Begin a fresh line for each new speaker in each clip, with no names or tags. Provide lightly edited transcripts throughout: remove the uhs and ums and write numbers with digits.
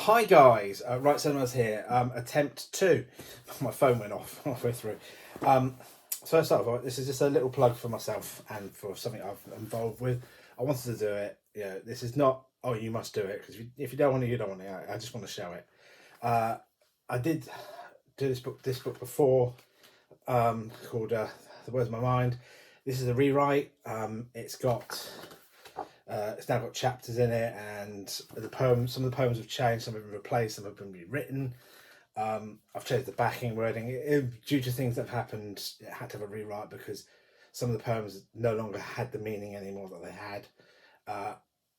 Hi guys, Right Cinemas here. Attempt 2. My phone went off halfway through. First off, this is just a little plug for myself and for something I've involved with. I wanted to do it. Yeah, this is not, oh, you must do it, because if you don't want to, you don't want to. I just want to show it. I did do this book before, called The Words of My Mind. This is a rewrite. It's now got chapters in it, and the poems. Some of the poems have changed. Some have been replaced. Some have been rewritten. I've changed the backing wording due to things that have happened. It had to have a rewrite because some of the poems no longer had the meaning anymore that they had.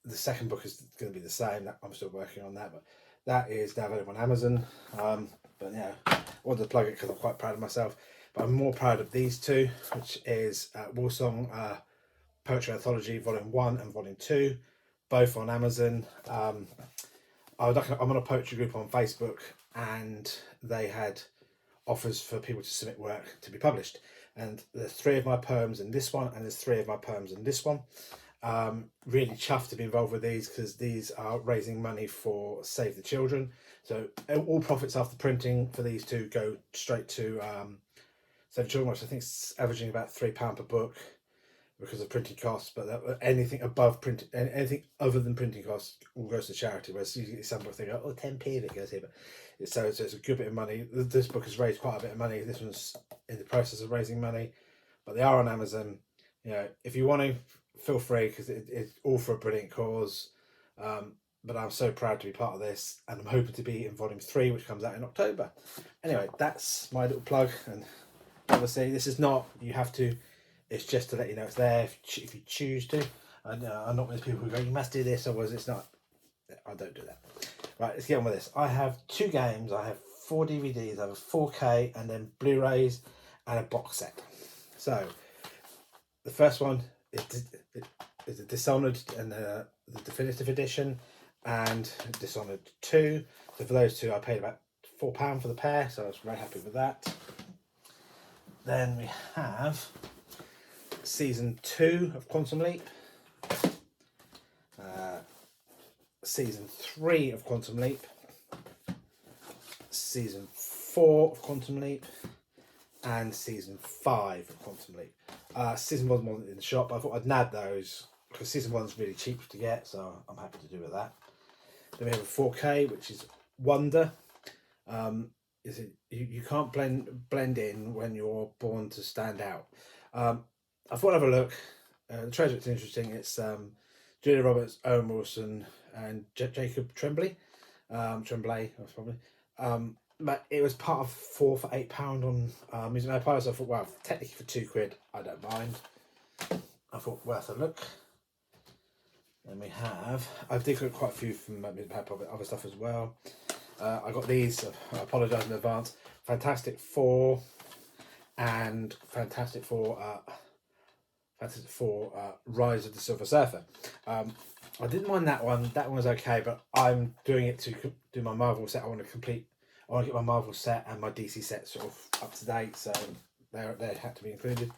The second book is going to be the same. I'm still working on that, but that is now available on Amazon. But yeah, I wanted to plug it because I'm quite proud of myself. But I'm more proud of these two, which is Warsong Poetry Anthology Volume 1 and Volume 2, both on Amazon. I'm on a poetry group on Facebook, and they had offers for people to submit work to be published. And there's 3 of my poems in this one, and there's 3 of my poems in this one. Really chuffed to be involved with these because these are raising money for Save the Children. So all profits after printing for these two go straight to Save the Children, which I think is averaging about £3 per book because of printing costs. But anything above print, anything other than printing costs, all goes to charity. Whereas usually some people think, oh, 10p if it goes here, but so it's a good bit of money. This book has raised quite a bit of money. This one's in the process of raising money, but they are on Amazon. You know, if you want to, feel free, because it's all for a brilliant cause. But I'm so proud to be part of this, and I'm hoping to be in Volume 3, which comes out in October. Anyway, that's my little plug, and obviously this is not, you have to, it's just to let you know it's there if you choose to. I'm not one of those people who go, you must do this, otherwise it's not. I don't do that. Right, let's get on with this. I have 2 games, I have 4 DVDs, I have a 4K, and then Blu-rays, and a box set. So, the first one is a Dishonored and the definitive edition, and Dishonored 2. So for those 2 I paid about £4 for the pair, so I was very happy with that. Then we have Season 2 of Quantum Leap, Season 3 of Quantum Leap, Season 4 of Quantum Leap, and Season 5 of Quantum Leap. Season 1 wasn't in the shop, but I thought I'd nab those because Season 1's really cheap to get, so I'm happy to do with that. Then we have a 4K, which is Wonder. You can't blend in when you're born to stand out. I thought I'd have a look. The trailer looks interesting. It's Julia Roberts, Owen Wilson, and Jacob Tremblay. Tremblay, probably. But it was part of 4 for £8 on Music Magpie, so I thought, well, technically for £2, I don't mind. I thought worth a look. Then we have, I've got quite a few from Music Magpie, but other stuff as well. I got these. I apologise in advance. Fantastic Four and Fantastic Four. Rise of the Silver Surfer. I didn't mind that one. That one was okay, but I'm doing it to do my Marvel set. I want to get my Marvel set and my DC set sort of up to date, so they had to be included.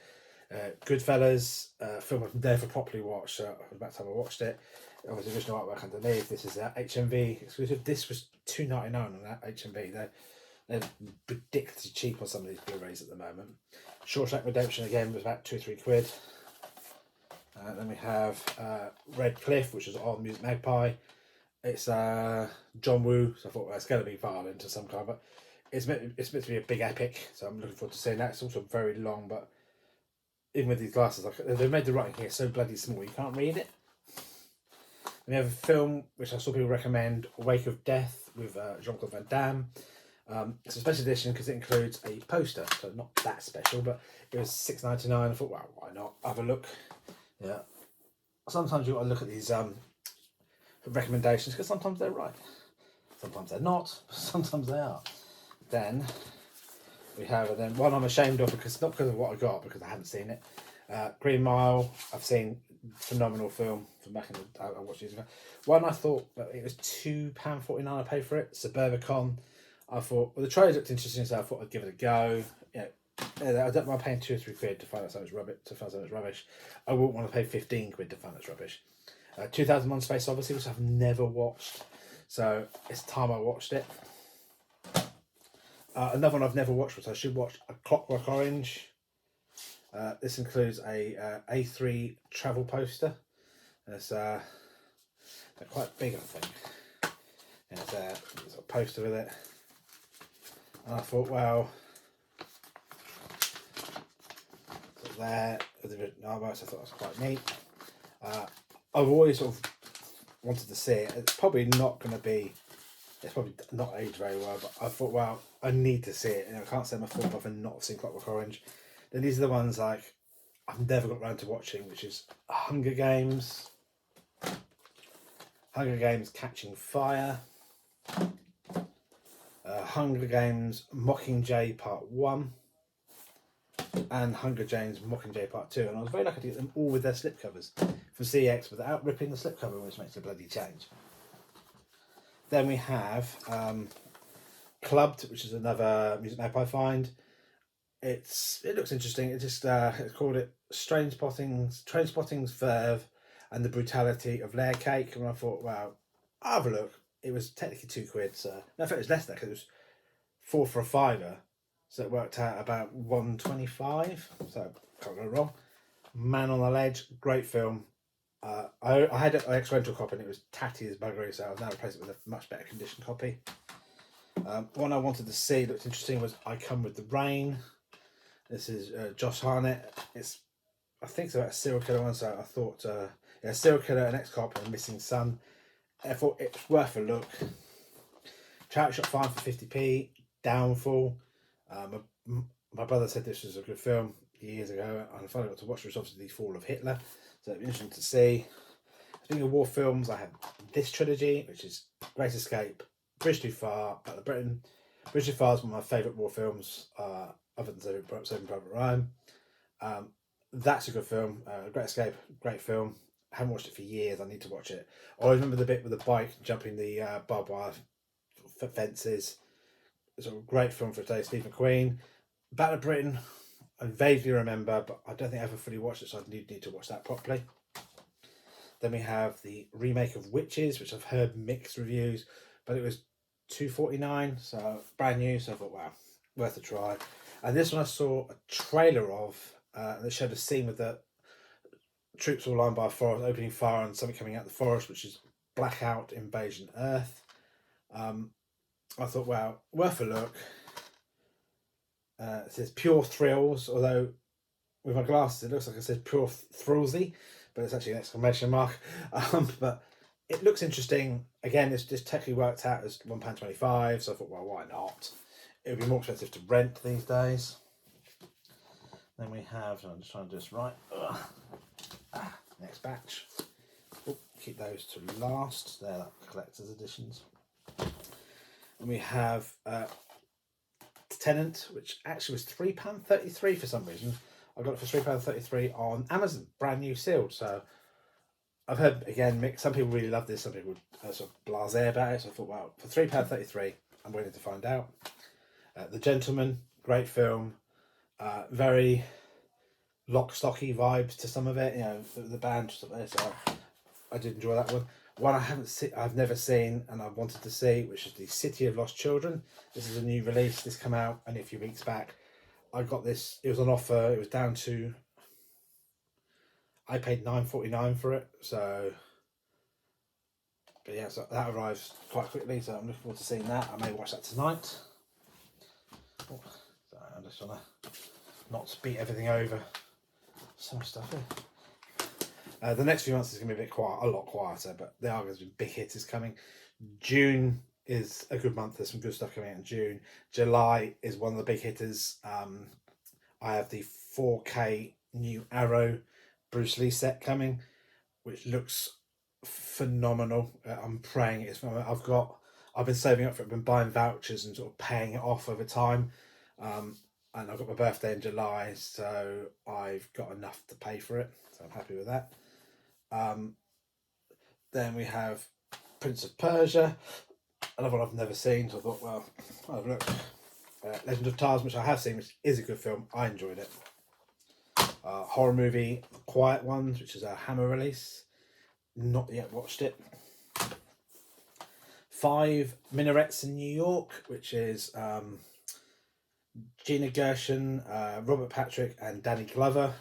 Goodfellas, film I've never properly watched, so about the time I watched it. Obviously, original artwork underneath. This is HMV exclusive. This was $2.99 on that HMV. They're ridiculously cheap on some of these Blu-rays at the moment. Shawshank Redemption again was about £2 or £3. Then we have Red Cliff, which is on Music Magpie. It's John Woo, so I thought, well, it's going to be violent of some kind, but it's meant to be a big epic, so I'm looking forward to seeing that. It's also very long, but even with these glasses, they've made the writing here so bloody small you can't read it. And we have a film which I saw people recommend, Wake of Death, with Jean-Claude Van Damme. It's a special edition because it includes a poster, so not that special, but it was $6.99. I thought, well, why not have a look? Yeah. Sometimes you've got to look at these recommendations because sometimes they're right, sometimes they're not, sometimes they are. Then we have, and then one I'm ashamed of because not because of what I got, because I haven't seen it. Green Mile, I've seen, phenomenal film from back in the I watched years ago. One I thought it was £2.49 I paid for it. Suburbicon. I thought, well, the trailer looked interesting, so I thought I'd give it a go. Yeah, I don't mind paying £2 or £3 to find out something's rubbish. I wouldn't want to pay £15 to find it's rubbish. 2001: Space Odyssey, which I've never watched, So it's time I watched it. Another one I've never watched, which I should watch, A Clockwork Orange. This includes a A3 travel poster. It's they're quite big, I think. And there's a poster with it. And I thought, well, there with the written artwork, so I thought it was quite neat. I've always sort of wanted to see it. It's probably not going to be, it's probably not aged very well, but I thought, well, I need to see it. You know, I can't say my fault if I've not seen Clockwork Orange. Then these are the ones like I've never got around to watching, which is Hunger Games, Catching Fire, Hunger Games Mockingjay Part 1, and Hunger Games Mockingjay Part 2. And I was very lucky to get them all with their slipcovers from CX without ripping the slipcover, which makes a bloody change. Then we have Clubbed, which is another music map I find. It looks interesting. It just it's called it Trainspotting's Verve and the Brutality of Layer Cake. And I thought, wow, I'll have a look. It was technically £2, so no, in fact it was less than that because it was 4 for a £5, so it worked out about £1.25. So can't go wrong. Man on the Ledge, great film. I had an ex-rental copy and it was tatty as buggery, so I've now replaced it with a much better condition copy. One I wanted to see that looked interesting was I Come With the Rain. This is Josh Hartnett. I think it's about a serial killer one, so I thought, serial killer, an ex-cop, and a missing son. I thought it's worth a look. Charity shop fine for 50p. Downfall. My brother said this was a good film years ago, and I finally got to watch it. It was obviously The Fall of Hitler, so it'd be interesting to see. Speaking of war films, I have this trilogy, which is Great Escape, Bridge Too Far, Battle of Britain. Bridge Too Far is one of my favourite war films, other than Saving Private Ryan. That's a good film. Great Escape, great film. I haven't watched it for years. I need to watch it. I always remember the bit with the bike jumping the barbed wire fences. It's a great film for today. Steve McQueen. Battle of Britain, I vaguely remember, but I don't think I ever fully watched it, so I need to watch that properly. Then we have the remake of Witches, which I've heard mixed reviews, but it was $2.49, so brand new. So I thought, wow, worth a try. And this one I saw a trailer of, and it showed a scene with the troops all lined by a forest, opening fire on something coming out of the forest, which is Blackout Invasion Earth. I thought, wow, worth a look. It says Pure Thrills, although with my glasses it looks like it says Pure Thrillsy, but it's actually an exclamation mark. But it looks interesting. Again, it's just technically worked out as £1.25, so I thought, well, why not? It would be more expensive to rent these days. Then we have, I'm just trying to do this right. Next batch. Keep those to last. They're like collector's editions. And we have Tenant, which actually was £3.33 for some reason. I got it for £3.33 on Amazon, brand new sealed. So I've heard, again, some people really love this, some people are sort of blasé about it. So I thought, wow, for £3.33, I'm willing to find out. The Gentleman, great film. Very lock-stocky vibes to some of it, you know, the band stuff there. So I did enjoy that one. One I've never seen and I wanted to see, which is The City of Lost Children. This is a new release. This came out only a few weeks back. I got this. It was on offer. It was down to. I paid $9.49 for it. So, but yeah, so that arrives quite quickly. So I'm looking forward to seeing that. I may watch that tonight. Oh, so I'm just trying to not beat everything over. So much stuff here. The next few months is going to be a lot quieter, but there are going to be big hitters coming. June is a good month. There's some good stuff coming out in June. July is one of the big hitters. I have the 4K new Arrow Bruce Lee set coming, which looks phenomenal. I'm praying it's phenomenal. I've been saving up for it. I've been buying vouchers and sort of paying it off over time. And I've got my birthday in July, so I've got enough to pay for it. So I'm happy with that. Then we have Prince of Persia, another one I've never seen, so I thought, well, I'll have a look. Legend of Tarzan, which I have seen, which is a good film. I enjoyed it. Horror movie, Quiet Ones, which is a Hammer release. Not yet watched it. Five Minarets in New York, which is Gina Gershon, Robert Patrick, and Danny Glover.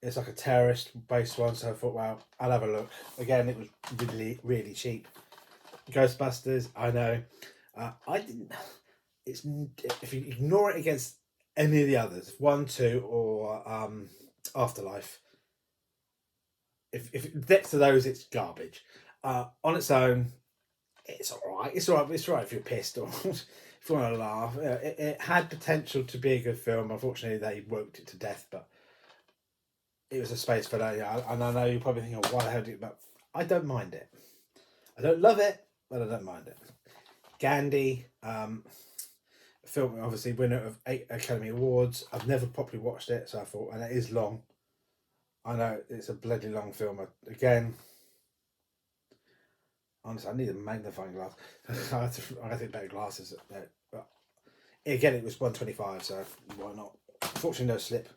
It's like a terrorist-based one, so I thought, well, I'll have a look. Again, it was really, really cheap. Ghostbusters, I know. I didn't. It's if you ignore it against any of the others, 1, 2, or Afterlife. If next to those, it's garbage. On its own, it's all right. It's all right. It's all right if you're pissed or if you want to laugh. It had potential to be a good film. Unfortunately, they worked it to death, but it was a space for that. Yeah, and I know you're probably thinking, "Why the hell did it?" But I don't mind it. I don't love it, but I don't mind it. Gandhi, film obviously winner of 8 Academy Awards. I've never properly watched it, so I thought, and it is long. I know it's a bloody long film. Again, honestly, I need a magnifying glass. I have to get better glasses. But again, it was 125, so why not? Fortunately, no slip.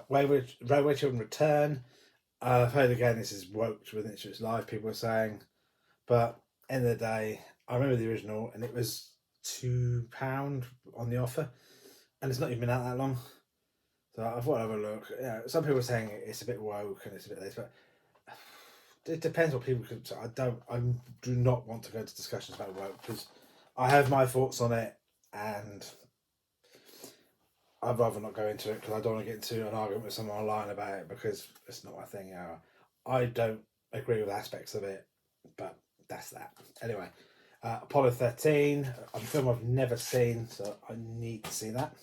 Railway Children Return. I've heard again this is woke within its life, people are saying. But end of the day, I remember the original and it was £2 on the offer. And it's not even been out that long. So I thought I'd have a look. Yeah, some people are saying it's a bit woke and it's a bit this, but it depends what people can. I do not want to go into discussions about woke because I have my thoughts on it and I'd rather not go into it because I don't want to get into an argument with someone online about it because it's not my thing. I don't agree with aspects of it, but that's that. Anyway, Apollo 13, a film I've never seen, so I need to see that.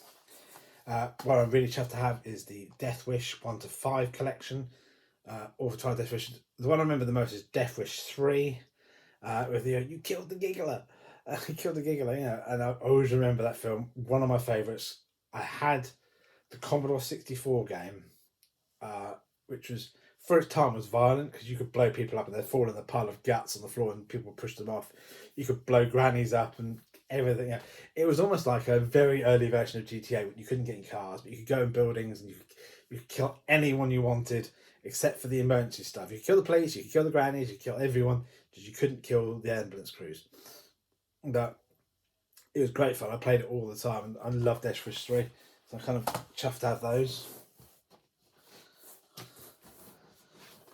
What I'm really chuffed to have is the Death Wish 1 to 5 collection. Or for Death Wish. The one I remember the most is Death Wish 3, with the you killed the giggler. You killed the giggler, yeah. And I always remember that film. One of my favourites. I had the Commodore 64 game, which was, for its time, was violent because you could blow people up and they'd fall in a pile of guts on the floor and people pushed them off. You could blow grannies up and everything. Yeah. It was almost like a very early version of GTA. You couldn't get in cars, but you could go in buildings and you could kill anyone you wanted except for the emergency stuff. You could kill the police, you could kill the grannies, you could kill everyone, because you couldn't kill the ambulance crews. But it was great fun. I played it all the time and I loved Death Wish 3. So I'm kind of chuffed to have those.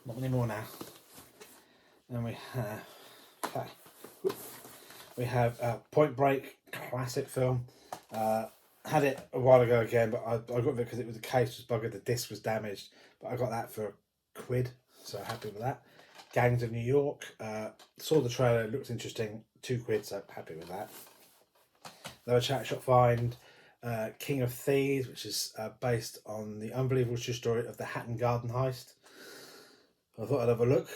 Not many more now. And we have Point Break, classic film. Had it a while ago again, but I got it because the case was buggered, the disc was damaged. But I got that for £1, so happy with that. Gangs of New York. Saw the trailer, looked interesting. £2, so happy with that. Another chat shop find. King of Thieves, which is based on the unbelievable true story of the Hatton Garden heist. I thought I'd have a look.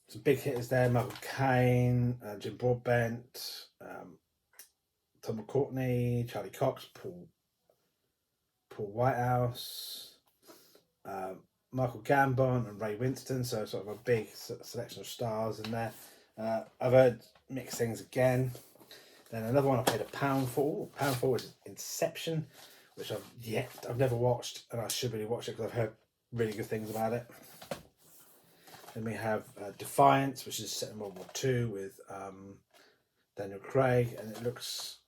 Some big hitters there: Michael Caine, Jim Broadbent, Tom McCourtney, Charlie Cox, Paul Whitehouse, Michael Gambon, and Ray Winston. So sort of a big selection of stars in there. I've heard mixed things again. Then another one I paid £1 for. £1 for is Inception, which I've never watched, and I should really watch it because I've heard really good things about it. Then we have Defiance, which is set in World War II with Daniel Craig, and it looks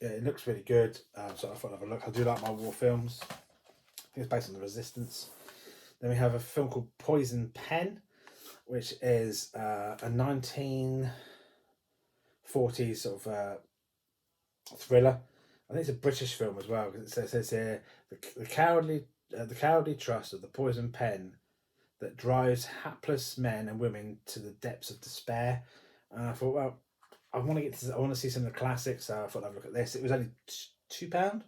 really good. So I thought I'd have a look. I do like my war films. I think it's based on the Resistance. Then we have a film called Poison Pen, which is a 1940s sort of thriller. I think it's a British film as well because it says here the cowardly trust of the poison pen that drives hapless men and women to the depths of despair. And I thought, well, I want to see some of the classics, so I thought I'd look at this. It was only £2.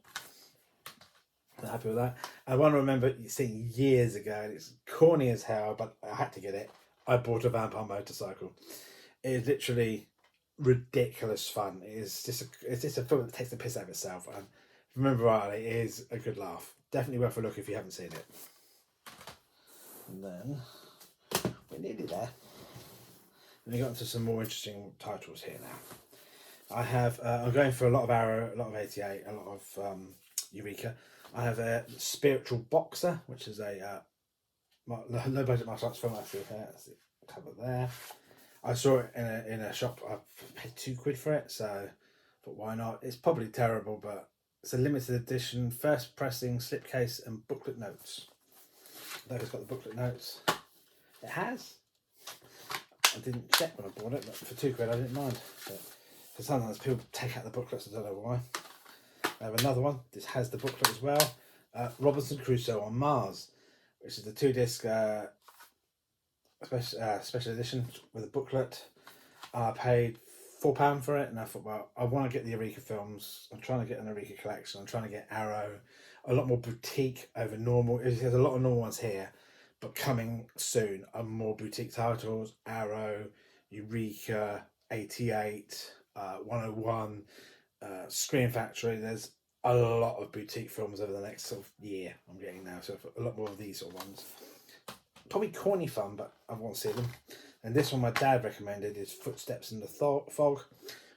I'm happy with that. I want to remember seeing years ago, and it's corny as hell, but I had to get it. I bought a vampire motorcycle. It is literally ridiculous fun. It's just a film that takes the piss out of itself, and if I remember rightly, it is a good laugh. Definitely worth a look if you haven't seen it. And then we're nearly there. And we got into some more interesting titles here now. I have I'm going for a lot of Arrow, a lot of 88, a lot of Eureka. I have a Spiritual Boxer, which is a low budget martial arts film. Actually, that's the cover there. I saw it in a shop. I paid £2 for it, so but why not? It's probably terrible, but it's a limited edition, first pressing, slipcase, and booklet notes. I think it's got the booklet notes. It has. I didn't check when I bought it, but for £2 I didn't mind. But sometimes people take out the booklets, I don't know why. I have another one. This has the booklet as well. Robinson Crusoe on Mars, which is the 2-disc special edition with a booklet. I paid £4 for it, and I thought, well, I want to get the Eureka films. I'm trying to get an Eureka collection. I'm trying to get Arrow, a lot more boutique over normal. There's a lot of normal ones here, but coming soon are more boutique titles. Arrow, Eureka, 88, 101, Screen Factory. There's a lot of boutique films over the next sort of year I'm getting now, so a lot more of these sort of ones. Probably corny fun, but I want to see them. And this one my dad recommended is Footsteps in the Fog,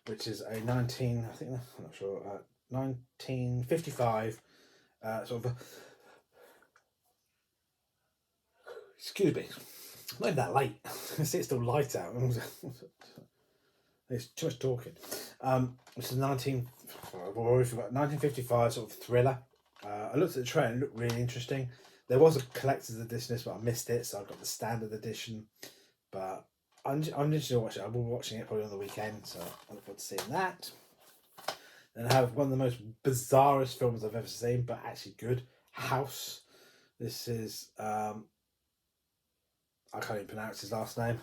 which is a 1955 sort of excuse me, not even that late. I see it's still light out. There's too much talking. It's a 1955 sort of thriller. I looked at the trailer and it looked really interesting. There was a collector's edition, but I missed it, so I got the standard edition. But I'm interested to watch it. I'll be watching it probably on the weekend, so I look forward to seeing that. Then I have one of the most bizarrest films I've ever seen, but actually good, House. This is, I can't even pronounce his last name.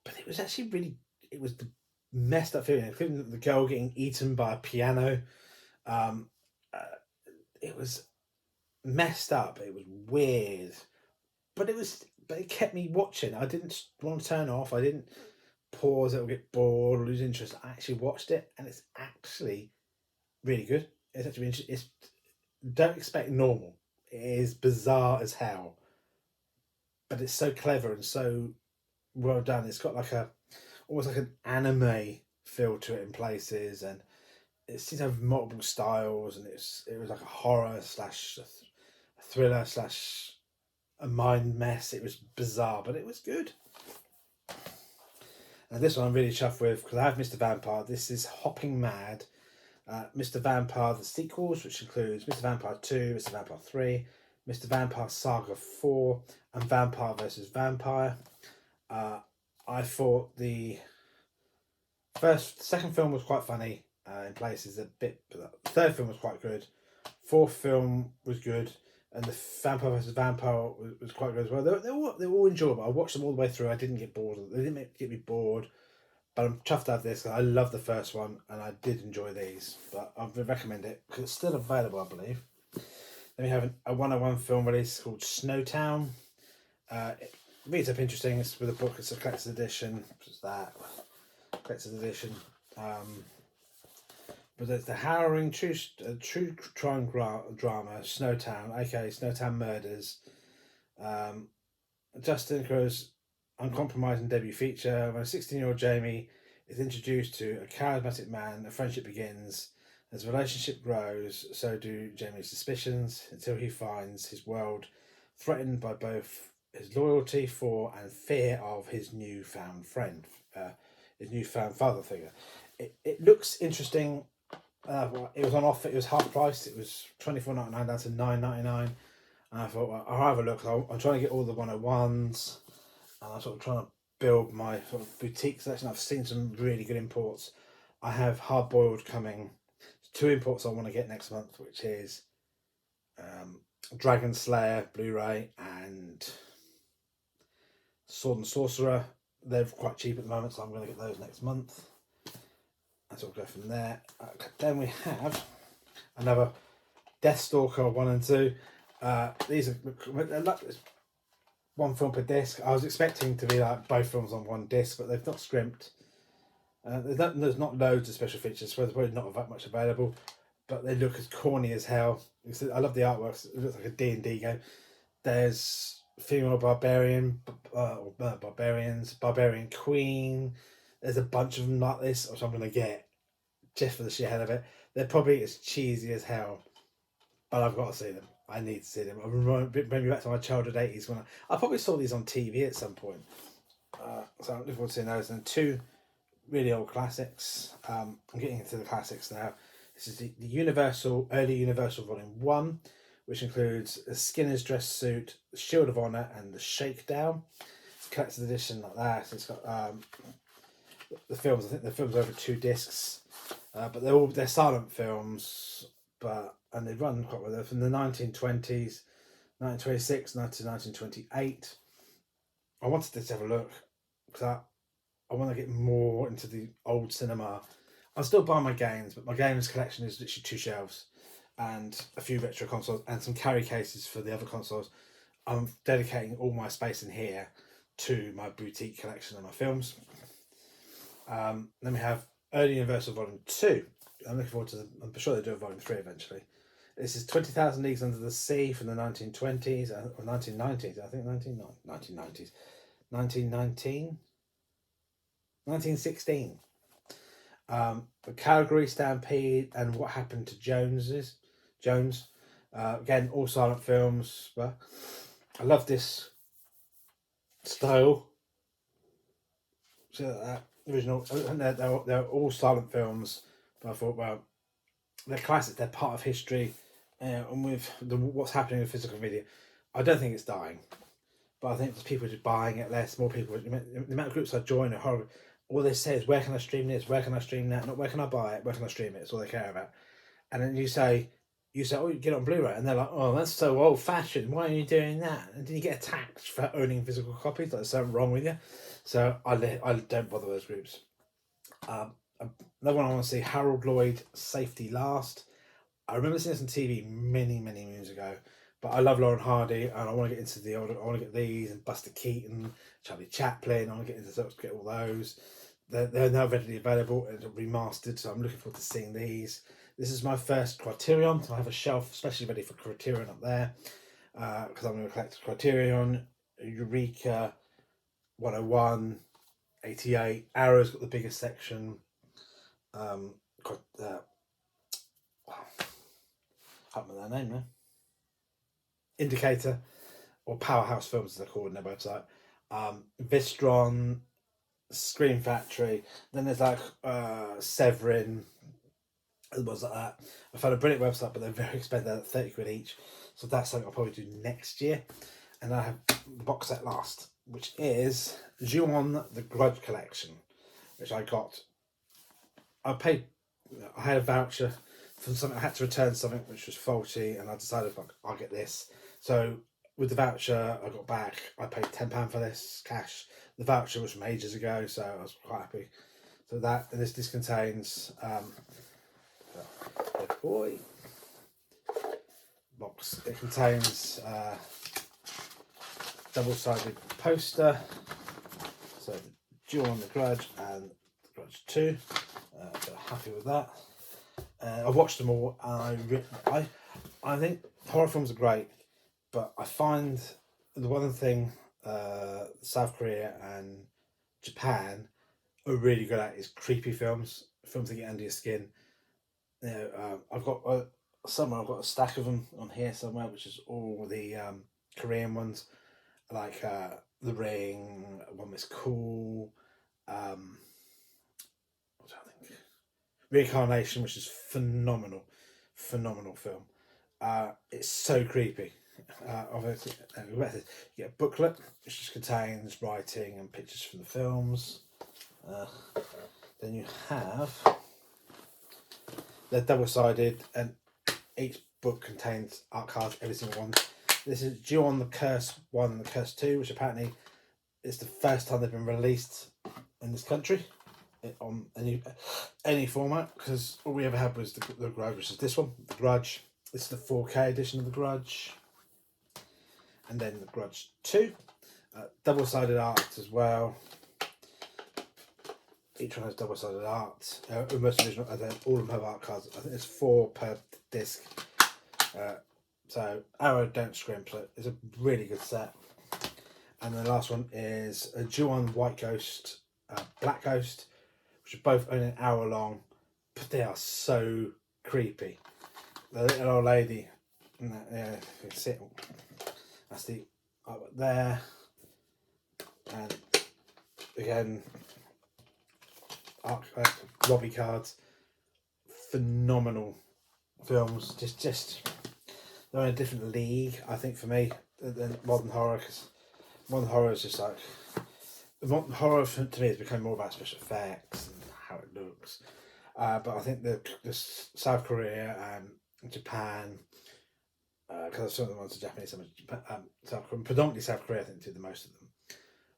But it was actually really, it was the messed up feeling. The girl getting eaten by a piano. It was messed up. It was weird, but it kept me watching. I didn't want to turn off. I didn't pause it or get bored or lose interest. I actually watched it, and it's actually really good. It's actually interesting. Don't expect normal. It is bizarre as hell, but it's so clever and so well done. It's got almost like an anime feel to it in places, and it seems to have multiple styles, and it was like a horror slash a thriller slash a mind mess. It was bizarre, but it was good. And this one I'm really chuffed with because I have Mr. Vampire. This is Hopping Mad. Mr. Vampire, the sequels, which includes Mr. Vampire 2, Mr. Vampire 3, Mr. Vampire Saga 4, and Vampire vs. Vampire. I thought the second film was quite funny in places a bit, but the third film was quite good. Fourth film was good, and the Vampire vs. Vampire was quite good as well. They were all enjoyable. I watched them all the way through. I didn't get bored. They didn't get me bored, but I'm chuffed to have this. I love the first one, and I did enjoy these. But I would recommend it because it's still available, I believe. Then we have a 101 film release called Snowtown. It reads up interesting. It's with a book. It's a collector's edition. What's that? Collector's edition. But it's the harrowing true crime drama Snowtown, aka Snowtown Murders. Justin Crow's uncompromising debut feature. When a 16-year-old Jamie is introduced to a charismatic man, a friendship begins. As the relationship grows, so do Jamie's suspicions, until he finds his world threatened by both his loyalty for and fear of his newfound friend, his newfound father figure. It looks interesting. It was on offer. It was half price. It was $24.99 down to $9.99. And I thought, well, I'll have a look. I'm trying to get all the 101s, and I'm sort of trying to build my sort of boutique selection. I've seen some really good imports. I have Hard Boiled coming. 2 imports I want to get next month, which is Dragon Slayer Blu-ray and Sword and Sorcerer. They're quite cheap at the moment, so I'm going to get those next month. And so we'll go from there. Then we have another Deathstalker 1 and 2. These are one film per disc. I was expecting to be like both films on one disc, but they've not scrimped. There's not loads of special features, so there's probably not that much available, but they look as corny as hell. I love the artwork. It looks like a D&D game. There's female barbarian, barbarian queen. There's a bunch of them like this, which I'm going to get just for the sheer hell of it. They're probably as cheesy as hell. but I've got to see them. I need to see them. I bring me back to my childhood 80s when I probably saw these on TV at some point. So I'm looking forward to seeing those. And two really old classics. I'm getting into the classics now. This is the early Universal Volume 1, which includes a Skinner's dress suit, the Shield of Honor, and the Shakedown. It's a collector's edition like that. It's got the films. I think the films are over 2 discs, but they're silent films, and they run quite well. They're from the 1920s, 1926, 1928. I wanted to have a look because I want to get more into the old cinema. I'll still buy my games, but my games collection is literally 2 shelves and a few retro consoles and some carry cases for the other consoles. I'm dedicating all my space in here to my boutique collection of my films. Then we have early Universal Volume 2. I'm looking forward to I'm sure they'll do a Volume 3 eventually. This is 20,000 Leagues Under the Sea from the 1920s or 1990s. I think 1990s. 1919? 1916. The Calgary Stampede and What Happened to Jones. Again, all silent films, but I love this style. So that original, they're all silent films, but I thought, well, they're classics. They're part of history, and with what's happening with physical media, I don't think it's dying, but I think there's people just buying it less. More people. The amount of groups I join are horrible. All they say is, where can I stream this? Where can I stream that? Not where can I buy it? Where can I stream it? That's all they care about. And then you say, oh, you get it on Blu-ray, and they're like, oh, that's so old-fashioned. Why are you doing that? And then you get attacked for owning physical copies. Like, there's something wrong with you. So I don't bother those groups. Another one I want to see, Harold Lloyd, Safety Last. I remember seeing this on TV many, many moons ago. But I love Lauren Hardy, and I want to get into the older. I want to get these and Buster Keaton, Charlie Chaplin. I want to get all those. They're now readily available and remastered, so I'm looking forward to seeing these. This is my first Criterion, so I have a shelf especially ready for Criterion up there, because I'm going to collect Criterion, Eureka, 101, 88. Arrow's got the biggest section. Can't remember their name now. Indicator, or Powerhouse Films as they're called on their website. Vistron, Screen Factory. Then there's like Severin. It was like that. I found a brilliant website, but they're very expensive. They're 30 quid each. So that's something I'll probably do next year. And I have the box set last, which is Ju-On the Grudge Collection, which I got. I had a voucher for something. I had to return something which was faulty, and I decided I'll get this. So with the voucher I got back, I paid £10 for this cash. The voucher was from ages ago, so I was quite happy. So that, and this contains good boy box. It contains double-sided poster. So Ju-On the Grudge and the Grudge 2. So happy with that. I've watched them all, and I think horror films are great, but I find the one thing South Korea and Japan are really good at is creepy films that get under your skin. You know, I've got I've got a stack of them on here somewhere, which is all the Korean ones, like The Ring, One Miss Cool, what do I think? Reincarnation, which is phenomenal film. It's so creepy. Obviously, you get a booklet which just contains writing and pictures from the films. Then you have, they're double-sided, and each book contains art cards, every single one. This is Ju-On the Curse 1 and the Curse 2, which apparently is the first time they've been released in this country on any format, because all we ever had was the Grudge, which is this one, The Grudge. This is the 4K edition of The Grudge. And then The Grudge 2. Double-sided art as well. Each one has double-sided art. Most original, all of them have art cards. I think there's 4 per disc. So Arrow Don't Scrimp. It's a really good set. And the last one is a Ju-On White Ghost, Black Ghost, which are both only an hour long, but they are so creepy. The little old lady And that, yeah, you can see it. That's the up there. And again, Robbie cards. Phenomenal films. Just they're in a different league, I think, for me, than modern horror. Because modern horror is just like... Modern horror, to me, has become more about special effects and how it looks. But I think the South Korea and Japan... because some of the ones are Japanese, some are South Korea, predominantly South Korea, I think, do the most of them.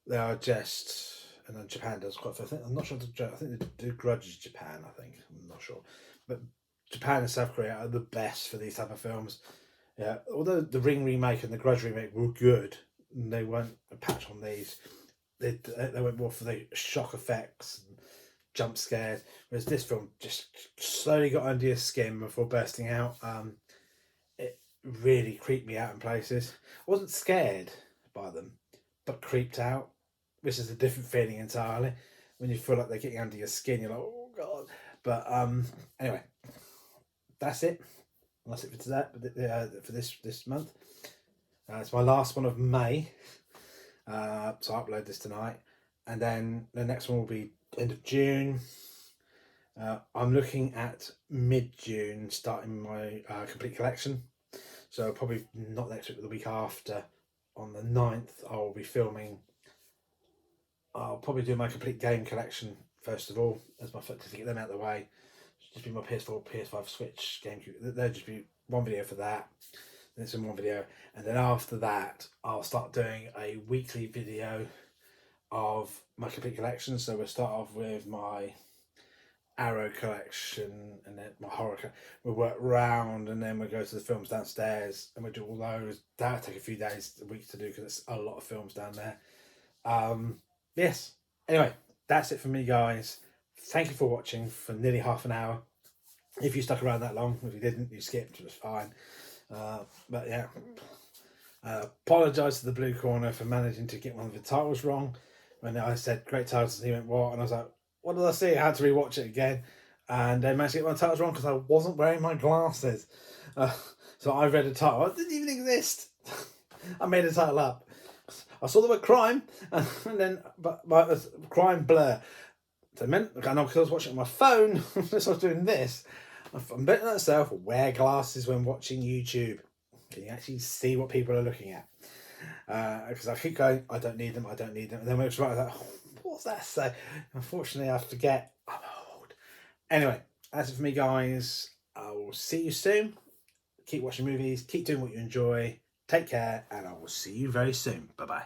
They are just, and then Japan does quite. I'm not sure. I think the Grudge is Japan. I think I'm not sure, but Japan and South Korea are the best for these type of films. Yeah, although the Ring remake and the Grudge remake were good, they weren't a patch on these. They went more for the shock effects and jump scares, whereas this film just slowly got under your skin before bursting out. It really creeped me out in places. I wasn't scared by them, but creeped out, which is a different feeling entirely. When you feel like they're getting under your skin, you're like, oh god. But anyway, that's it. That's it for today. For this month. It's my last one of May. So I'll upload this tonight, and then the next one will be end of June. I'm looking at mid-June starting my complete collection. So probably not next week, but the week after, on the 9th, I'll be filming. I'll probably do my complete game collection first of all, as my to get them out of the way. Just be my PS4, PS5, Switch, GameCube. There'll just be one video for that. Then some more video, and then after that, I'll start doing a weekly video of my complete collection. So we'll start off with my Arrow collection, and then my horror. We'll work round, and then we'll go to the films downstairs, and we'll do all those. That'll take a few days, a week to do, because it's a lot of films down there. Yes. Anyway, that's it for me, guys. Thank you for watching for nearly half an hour. If you stuck around that long, if you didn't, you skipped. It was fine. But yeah, apologise to the Blue Corner for managing to get one of the titles wrong. When I said great titles, and he went, what? And I was like, what did I see? I had to rewatch it again, and they managed to get my titles wrong because I wasn't wearing my glasses. So I read a title. It didn't even exist. I made a title up. I saw the word crime, and then but crime blur. So I meant, I know, because I was watching it on my phone, so I was doing this. I'm betting myself, wear glasses when watching YouTube. Can you actually see what people are looking at? Because I keep going, I don't need them, I don't need them. And then when it's right, I was like, what's that say? Unfortunately, I forget. I'm old. Anyway, that's it for me, guys. I will see you soon. Keep watching movies, keep doing what you enjoy. Take care, and I will see you very soon. Bye-bye.